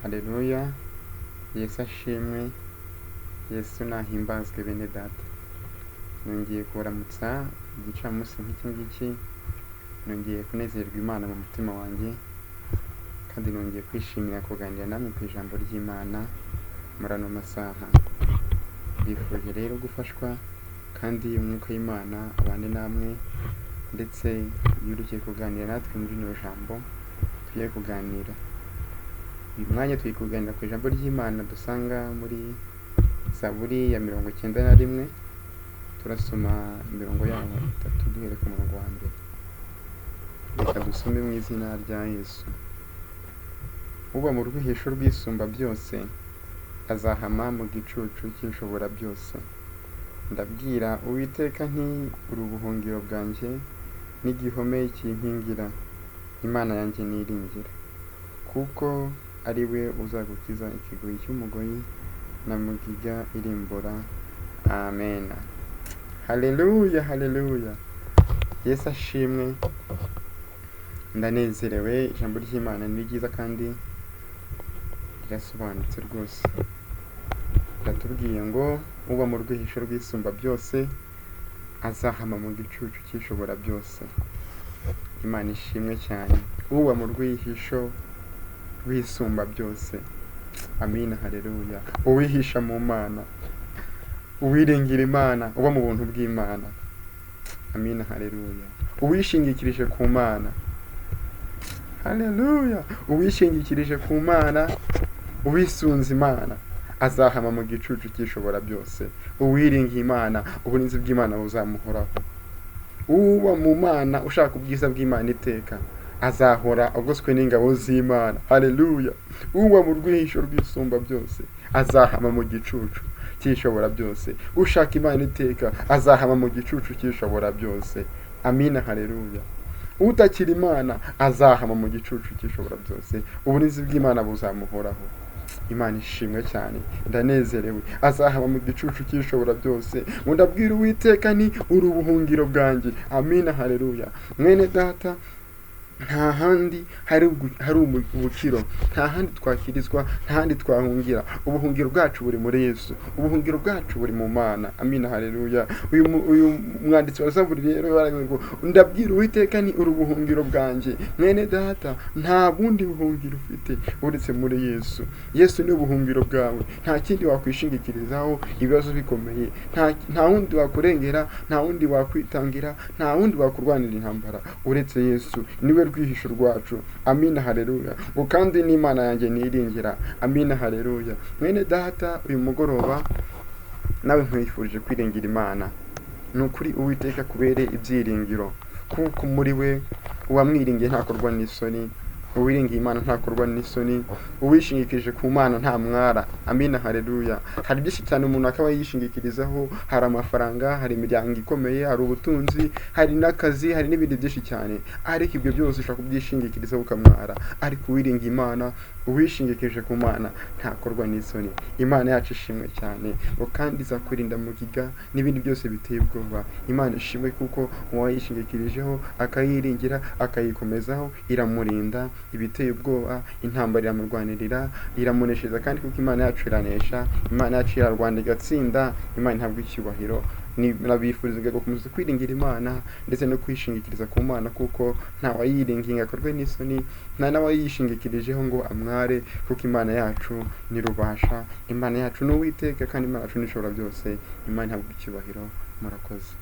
Halleluya. Yesu ashimwe. Yesu nahimbazwe bene data. Nongeye kuramutsa igicamunsi nk'iki ngiki. Nongeye kunezerwa Imana mu mutima wanjye. Kandi nongeye kwishimira kuganira namwe ku ijambo ry'Imana muri ano masaha. Bifuje rero gufashwa kandi umwuka w'Imana abane namwe, ndetse iyo ugiye kuganira natwe muri rino jambo tugiye kuganira. Uyu mwanya tugiye kuganira ku ijambo ry'Imana dusanga muri Zaburi ya 91. Turasoma imirongo yaho 3 duhere ku murongo wa mbere. Reka dusome mu izina rya Yesu. Uba mu rwihisho rwisumba byose, azahama mu gicucu kishobora byose. Ndabwira Uwiteka nti, uri ubuhungiro bwanjye n'igihome kinkingira, Imana yanjye niringira, kuko ari we uzagukiza ikigoyi cy'umugoyi na mugiga irimbura. Amen. Halleluya, halleluya. Yesu ashimwe. Ndanezerewe, ijambo ry'Imana ni ryiza kandi rirasobanutse rwose. Ratubwiye ngo uba mu rwihisho rwisumba byose, azahama mu gicucu kishobora byose. Imana ishimwe cyane. Uba mu rwihisho rwisumba byose. Amina, halleluya. Uwihisha mu Mana, uwiringira Imana, uba mu buntu bw'Imana. Amina, halleluya. Uwishingikirije ku Mana. Halleluya. Uwishingikirije ku Mana, uwisunze Imana, azahama mu gicucu kishobora byose. Uwiringiye Imana, uburinzi bw'Imana buzamuhoraho. Uba mu Mana ushaka ubwiza bw'Imana iteka, azahora agoswe n'ingabo z'Imana. Halleluya. Uba mu rwihisho rwisumba byose, azahama mu gicucu kishobora byose. Ushaka Imana iteka, azahama mu gicucu kishobora byose. Amina, halleluya. Utakira Imana, azahama mu gicucu kishobora byose. Uburinzi bw'Imana buzamuhoraho. Imana ishimwe cyane. Ndanezerewe. Azahama mu gicucu kishobora byose. Ndabwira Uwiteka ni, uri ubuhungiro bwanjye. Amina, halleluya. Mwene data, nta handi hari ubukiro, nta handi twakirizwa, nta handi twahungira. Ubuhungiro bwacu buri muri Yesu, ubuhungiro bwacu buri mu Mana. Amina, halleluya. Uyu mwanditsi wa Zaburi rero baravuga ngo, ndabwira Uwiteka ni, uri ubuhungiro bwanjye. Mwene data, nta bundi buhungiro ufite uretse muri Yesu. Yesu ni ubuhungiro bwawe. Nta kindi wakwishingikirizaho ibibazo bikomeye. Nta wundi wakurengera, nta wundi wakwitangira, nta wundi wakurwanira intambara uretse Yesu. Niwe rwihisho rwacu. Amina, halleluya. Ngo kandi n'Imana yanjye niringira. Amina, halleluya. Mwene data, uyu mugoroba nawe nkwifurije kwiringira Imana. Nukuri Uwiteka kubere ibyiringiro, kuko muri we uwamwiringiye ntakorwa n'isoni. Uwiringiye Imana ntakorwa n'isoni. Uwishingikirije ku Mana nta mwara. Amina, halleluya. Hari byinshi cyane umuntu akaba yishingikirizaho. Hari amafaranga, hari imiryango ikomeye, hari ubutunzi, hari n'akazi, hari n'ibindi byinshi cyane. Ariko ibyo byose ushaka kubyishingikirizaho ukamwara. Ariko uwiringiye Imana, uwishingikirije ku Mana ntakorwa n'isoni. Imana yacu ishimwe cyane. Ngo kandi izakurinda mugiga n'ibindi byose biteye ubwoba. Imana ishimwe kuko uwayishingikirijeho akayiringira akayikomezaho, iramurinda ibiteye ubwoba. Intambara iramurwanirira, iramuneshereza, kandi kuko Imana yacu iranesha. Imana yacu irarwana igatsinda. Imana ntabwo icyubahiro. Nabifurizaga gukomeza kwiringira Imana ndetse no kwishingikiriza ku Mana, kuko nta wayiringiye akorwe n'isoni, nta n'awayishingikirijeho ngo amware, kuko Imana yacu ni rubasha. Imana yacu ni Uwiteka, kandi Imana yacu ni ishobora byose. Imana ntabwo icyubahiro. Murakoze.